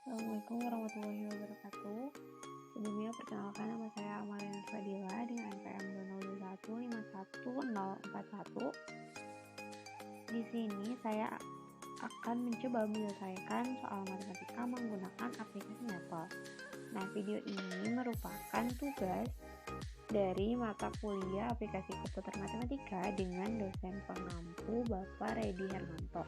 Assalamualaikum warahmatullahi wabarakatuh. Sebelumnya perkenalkan, nama saya Amalia Fadila dengan NPM 202151041. Di sini saya akan mencoba menyelesaikan soal matematika menggunakan aplikasi Maple. Nah, video ini merupakan tugas dari mata kuliah aplikasi komputer matematika dengan dosen pengampu Bapak Redi Hermanto.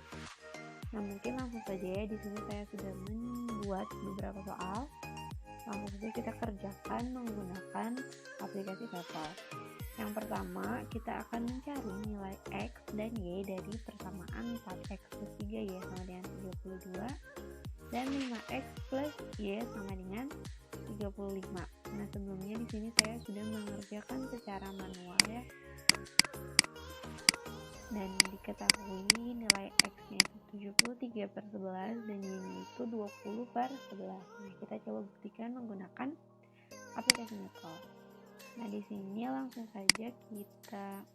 Nah, mungkin langsung saja ya, di sini saya sudah membuat beberapa soal. Langsung saja kita kerjakan menggunakan aplikasi Maple. Yang pertama, kita akan mencari nilai X dan Y dari persamaan 4X plus 3Y sama dengan 32 dan 5X plus Y sama dengan 35. Nah, sebelumnya di sini saya sudah mengerjakan secara manual ya. Dan diketahui nilai X-nya itu 73/11 dan Y-nya itu 20/11. Nah, kita coba buktikan menggunakan aplikasi Maple. Nah, di sini langsung saja kita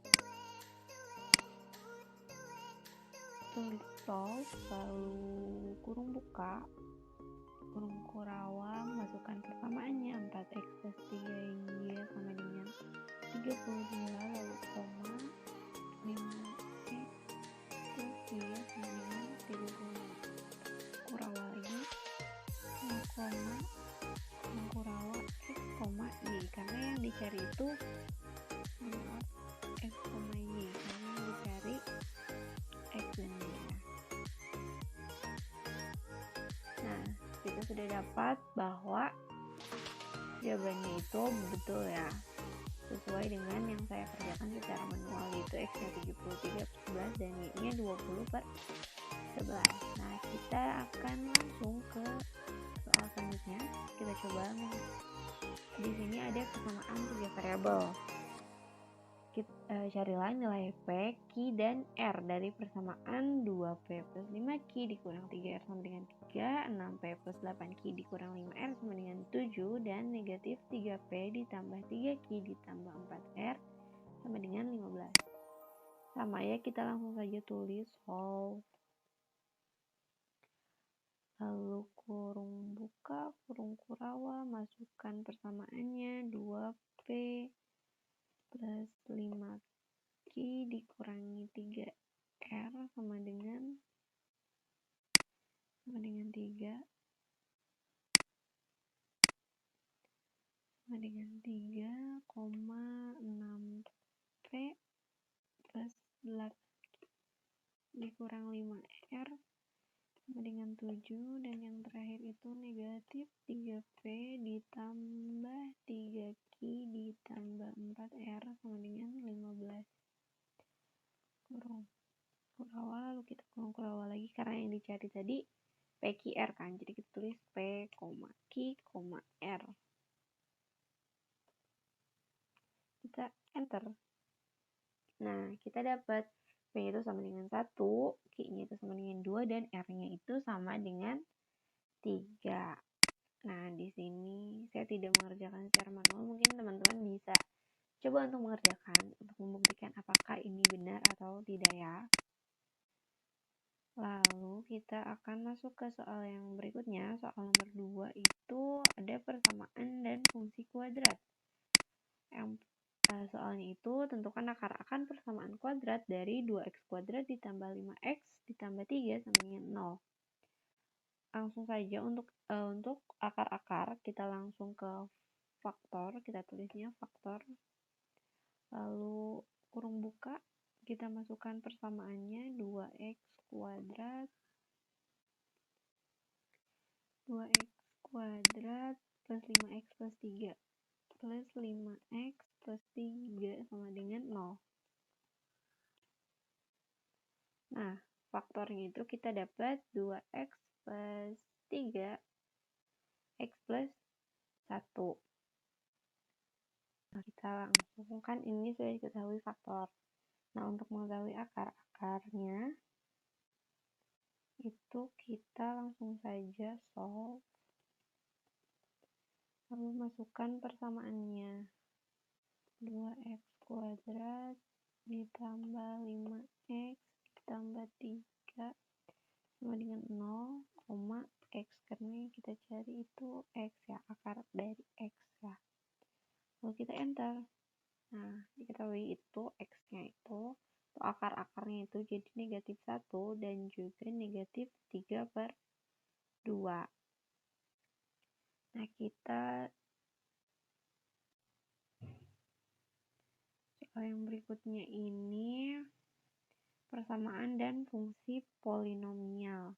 tulis solve, lalu kurung buka, kurung kurawang, masukkan persamaannya 4X plus 3Y sama dengan 32, lalu koma 5X plus Y sama dengan 35. Kurawa lagi, koma kurawa X, Y, karena yang dicari itu X, Y, karena yang dicari X dan Y. Nah, kita sudah dapat bahwa jawabannya itu betul ya, sesuai dengan yang saya kerjakan secara manual, yaitu X-nya 73/11 dan Y-nya 20/11. Nah, kita akan langsung ke soal selanjutnya. Kita coba. Di sini ada persamaan 3 variabel. Carilah nilai P, Q, dan R dari persamaan 2P plus 5Q dikurang 3R sama dengan 3, 6P plus 8Q dikurang 5R sama dengan 7, dan negatif 3P ditambah 3Q ditambah 4R sama dengan 15. Sama ya, kita langsung saja tulis solve. Lalu kurung buka, kurung kurawa, masukkan persamaannya 2P plus 5Q dikurangi 3R sama dengan 3 sama dengan 3,6P plus 8 dikurang 5R sama dengan 7, dan yang terakhir itu negatif 3P ditambah 3Q ditambah 4R sama dengan 15. Kurung kurawa, lalu kita kurung kurawa lagi karena yang dicari tadi PQR kan, jadi kita tulis P, Q, R. Kita enter. Nah, kita dapat P itu sama dengan 1, Q-nya itu sama dengan 2, dan R-nya itu sama dengan 3. Nah, di sini saya tidak mengerjakan secara manual, mungkin teman-teman bisa coba untuk mengerjakan, untuk membuktikan apakah ini benar atau tidak ya. Lalu kita akan masuk ke soal yang berikutnya. Soal nomor 2 itu ada persamaan dan fungsi kuadrat. Yang soalnya itu tentukan akar persamaan kuadrat dari 2x kuadrat ditambah 5x ditambah 3 sama dengan 0. Langsung saja untuk akar-akar kita langsung ke faktor, kita tulisnya faktor. Lalu kurung buka, kita masukkan persamaannya 2x kuadrat plus 5x plus 3 plus 5x plus 3 sama dengan 0. Nah, faktornya itu kita dapat 2x plus 3 x plus 1. Nah, kita langsung, kan ini sudah diketahui faktor. Nah, untuk mengetahui akar-akarnya itu kita langsung saja solve. Lalu masukkan persamaannya 2x kuadrat ditambah 5x ditambah 3 sama dengan 0, x ke akarnya yang kita cari itu X ya, akar dari X ya. Lalu kita enter. Nah, diketahui itu X-nya itu akar-akarnya itu jadi -1 dan juga -3/2. Nah, kita soal yang berikutnya ini persamaan dan fungsi polinomial.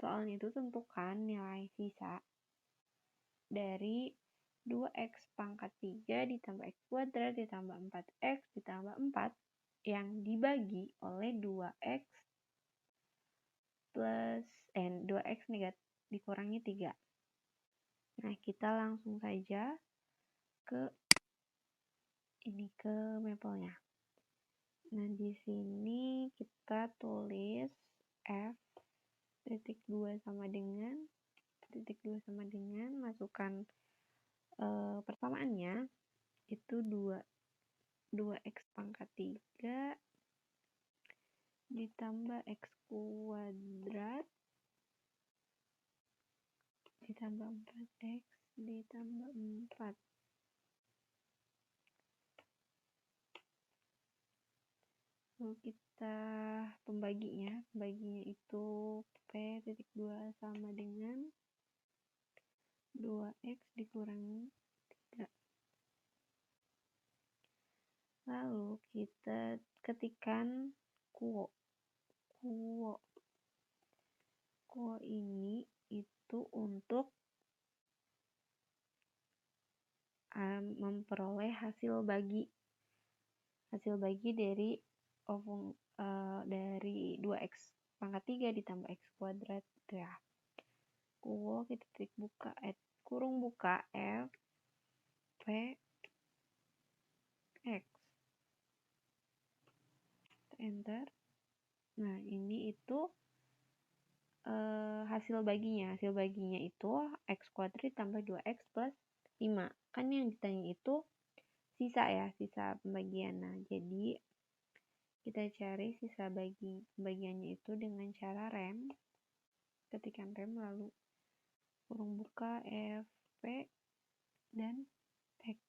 Soalnya itu tentukan nilai sisa dari 2x pangkat 3 ditambah x kuadrat ditambah 4x ditambah 4 yang dibagi oleh 2x plus 2x negatif dikurangi 3. Nah, kita langsung saja ke mapelnya. Nah, di sini kita tulis f titik 2 sama dengan masukkan persamaannya itu 2x pangkat 3 ditambah x kuadrat ditambah 4x ditambah 4. Lalu kita pembaginya itu p(2) sama dengan 2x dikurangi 3. Lalu kita ketikkan kuo ini itu untuk memperoleh hasil bagi dari dari 2x pangkat 3 ditambah x kuadrat ya. Kuo kita kurung buka f p x. Enter. Nah, ini itu hasil baginya itu x kuadrat tambah 2x plus 5. Kan yang ditanya itu sisa ya, sisa pembagian. Nah, jadi kita cari sisa pembagiannya itu dengan cara rem. Ketikkan rem lalu kurung buka f p dan x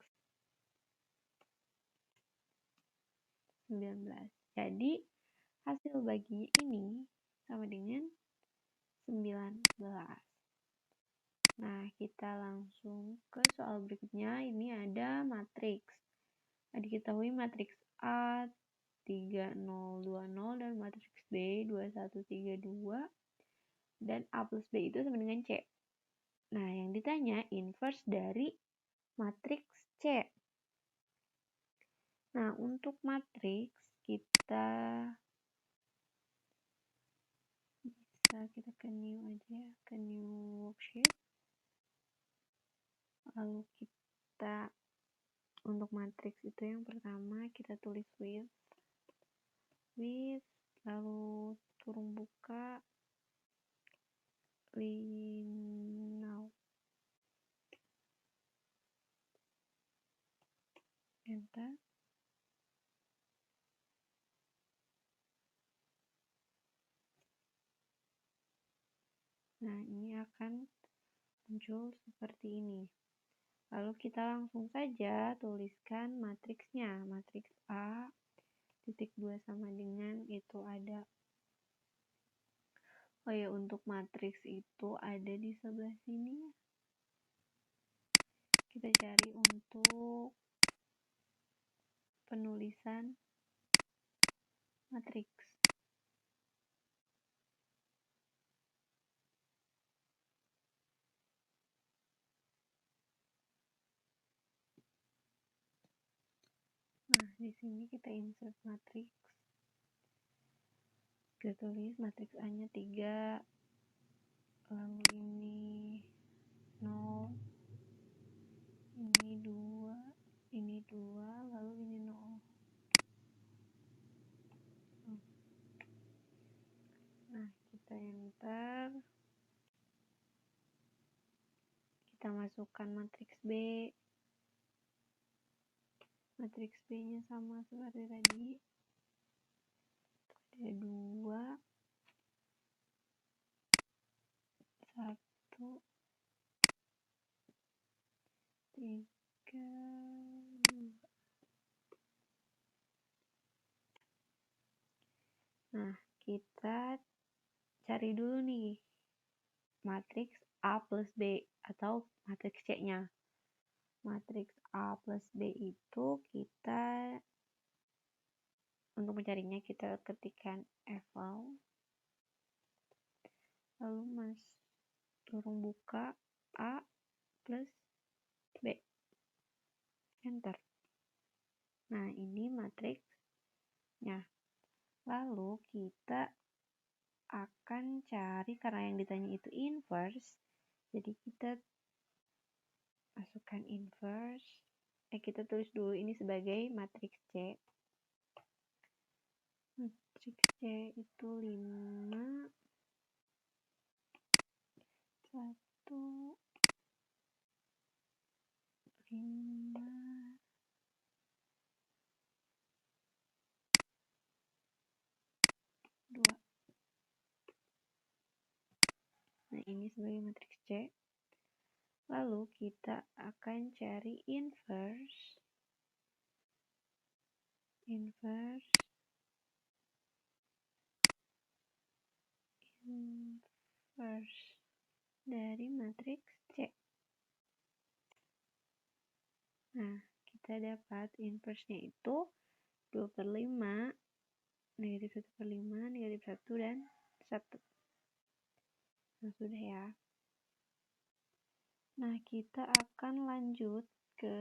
19. Jadi hasil baginya ini sama dengan 19. Nah, kita langsung ke soal berikutnya. Ini ada matriks. Diketahui matriks A 3020 dan matriks B 2132 dan A plus B itu sama dengan C. Nah, yang ditanya inverse dari matriks C. Nah, untuk matriks kita ke new aja, ke new worksheet. Lalu kita untuk matriks itu yang pertama kita tulis with lalu kurung buka now enter. Nah, ini akan muncul seperti ini. Lalu kita langsung saja tuliskan matriksnya. Matriks A titik 2 sama dengan itu ada. Oh ya, untuk matriks itu ada di sebelah sini. Kita cari untuk penulisan matriks. Nah, di sini kita insert matriks. Kita tulis matriks A-nya 3, lalu ini 0, ini 2, lalu ini 0. Nah, kita enter. Kita masukkan matriks B. Matriks B-nya sama seperti tadi. Ada 2, 1, 3, 2. Nah, kita cari dulu nih matriks A plus B atau matriks C-nya. Matriks A plus B itu kita, untuk mencarinya kita ketikkan eval, lalu turun buka A plus B, enter. Nah, ini matriksnya. Lalu kita akan cari, karena yang ditanya itu inverse, jadi kita masukkan inverse. Kita tulis dulu ini sebagai matriks C. Matriks C itu 5, 1, 5, 2. Nah, ini sebagai matriks C. Lalu kita akan cari inverse dari matriks C. Nah, kita dapat inverse-nya itu 2/5, negatif 1/5, negatif 1, dan 1. Nah, sudah ya. Nah, kita akan lanjut ke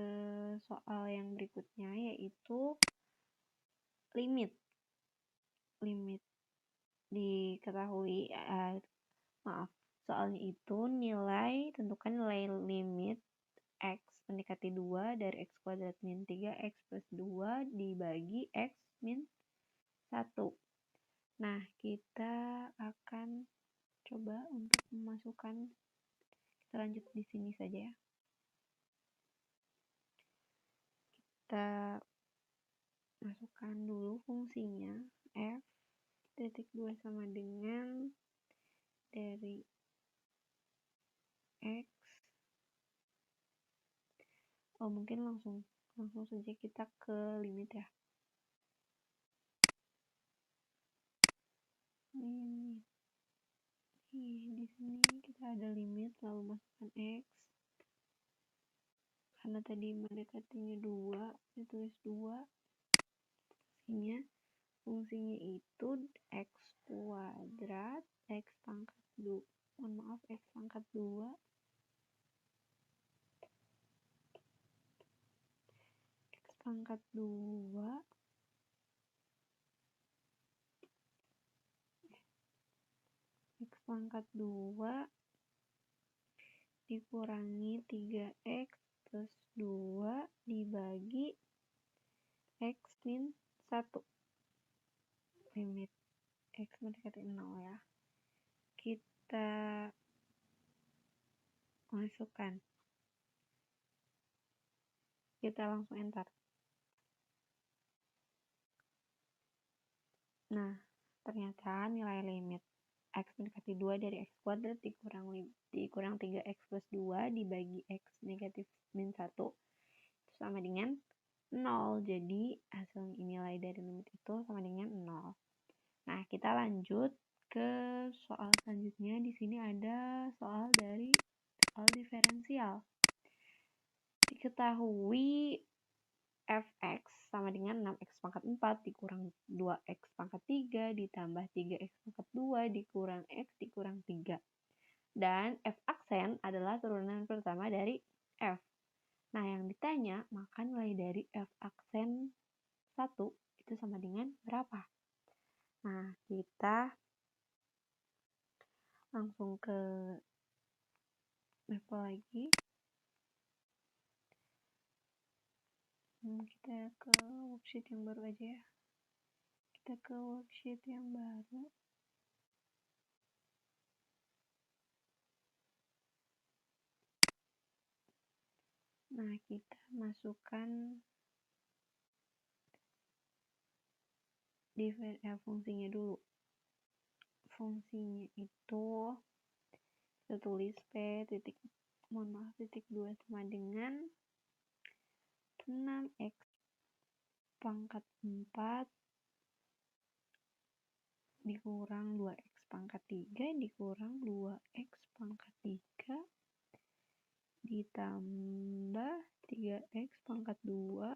soal yang berikutnya, yaitu limit. Diketahui, soalnya itu tentukan nilai limit x mendekati 2 dari x kuadrat min 3x plus 2 dibagi x min 1. Nah, kita akan coba untuk memasukkan, kita lanjut di sini saja ya. Kita masukkan dulu fungsinya f titik 2 sama dengan dari x. Mungkin langsung saja kita ke limit ya. Limit. Di sini kita ada limit, lalu masukkan x. Karena tadi mendekatinya 2, ditulis 2. Fungsinya itu x kuadrat, x pangkat 2. X pangkat 2. X pangkat 2 dikurangi 3x plus 2 dibagi x min 1. Limit x mendekati 0 ya. Kita masukkan. Kita langsung enter. Nah, ternyata nilai limit x mendekati 2 dari x kuadrat dikurang 3x plus 2 dibagi x negatif min 1 itu sama dengan 0. Jadi hasil nilai dari limit itu sama dengan 0. Nah, kita lanjut ke soal selanjutnya. Di sini ada soal diferensial. Diketahui fx sama dengan 6x pangkat 4 dikurang 2x pangkat 3 ditambah 3x pangkat 2 dikurang x dikurang 3. Dan f aksen adalah turunan pertama dari f. Nah, yang ditanya, maka nilai dari f aksen 1 itu sama dengan berapa? Nah, kita langsung ke level lagi. Kita ke worksheet yang baru aja ya. Kita ke worksheet yang baru. Nah, kita masukkan fungsinya dulu. Fungsinya itu Kita tulis P titik, titik 2 sama dengan 6x pangkat 4 dikurang 2x pangkat 3 dikurang 2x pangkat 3 ditambah 3x pangkat 2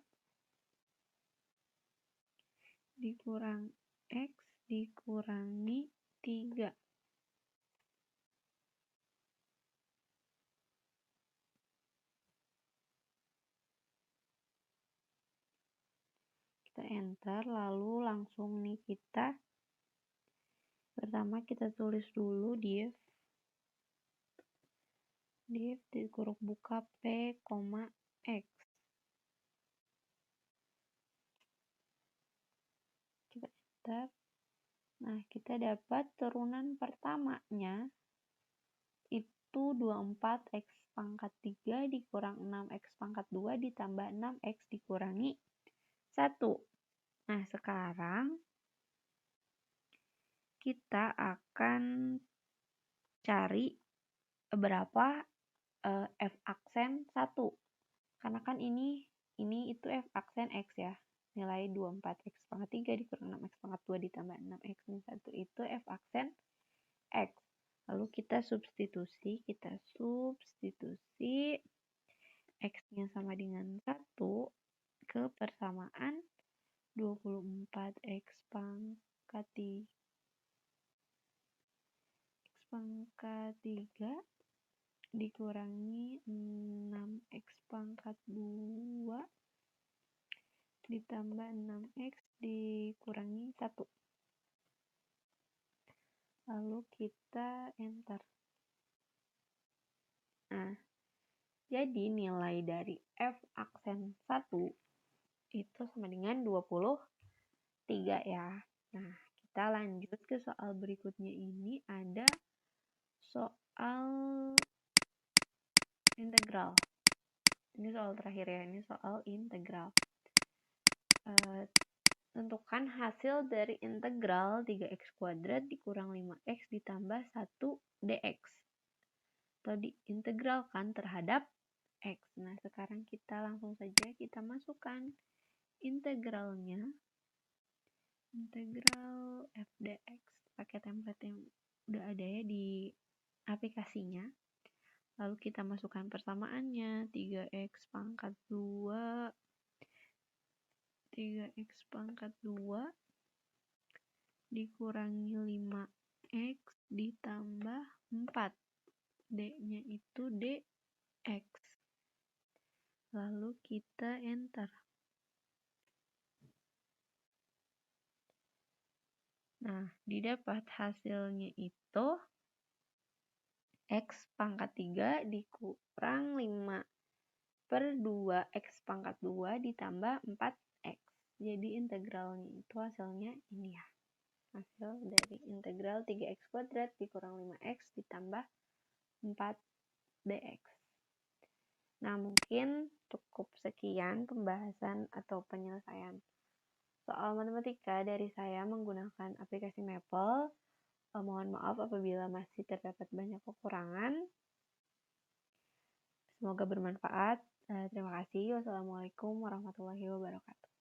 dikurang x dikurangi 3. Kita enter, lalu langsung nih pertama kita tulis dulu div di kurung buka P, X. Kita enter. Nah, kita dapat turunan pertamanya itu 24x pangkat 3 dikurang 6x pangkat 2 ditambah 6x dikurangi 1. Nah, sekarang kita akan cari berapa f aksen 1. Karena kan ini itu f aksen x ya. Nilai 24x pangkat 3 dikurang 6x pangkat 2 ditambah 6x min 1 itu f aksen x. Lalu kita substitusi x-nya sama dengan 1 ke persamaan 24x pangkat 3 dikurangi 6x pangkat 2 ditambah 6x dikurangi 1. Lalu kita enter. Nah, jadi nilai dari f aksen 1 itu sama dengan 23 ya. Nah, kita lanjut ke soal berikutnya. Ini ada soal integral. Ini soal terakhir ya, ini soal integral. Tentukan hasil dari integral 3x kuadrat dikurang 5x ditambah 1 dx. Atau diintegralkan terhadap x. Nah, sekarang kita langsung saja kita masukkan integralnya. Integral f dx pakai template yang udah ada ya di aplikasinya. Lalu kita masukkan persamaannya 3x pangkat 2 dikurangi 5x ditambah 4. D-nya itu dx. Lalu kita enter. Nah, didapat hasilnya itu x pangkat 3 dikurang 5/2x pangkat 2 ditambah 4x. Jadi integralnya itu hasilnya ini ya. Hasil dari integral 3x kuadrat dikurang 5x ditambah 4 dx. Nah, mungkin cukup sekian pembahasan atau penyelesaian soal matematika dari saya menggunakan aplikasi Maple. Mohon maaf apabila masih terdapat banyak kekurangan. Semoga bermanfaat. Terima kasih. Wassalamualaikum warahmatullahi wabarakatuh.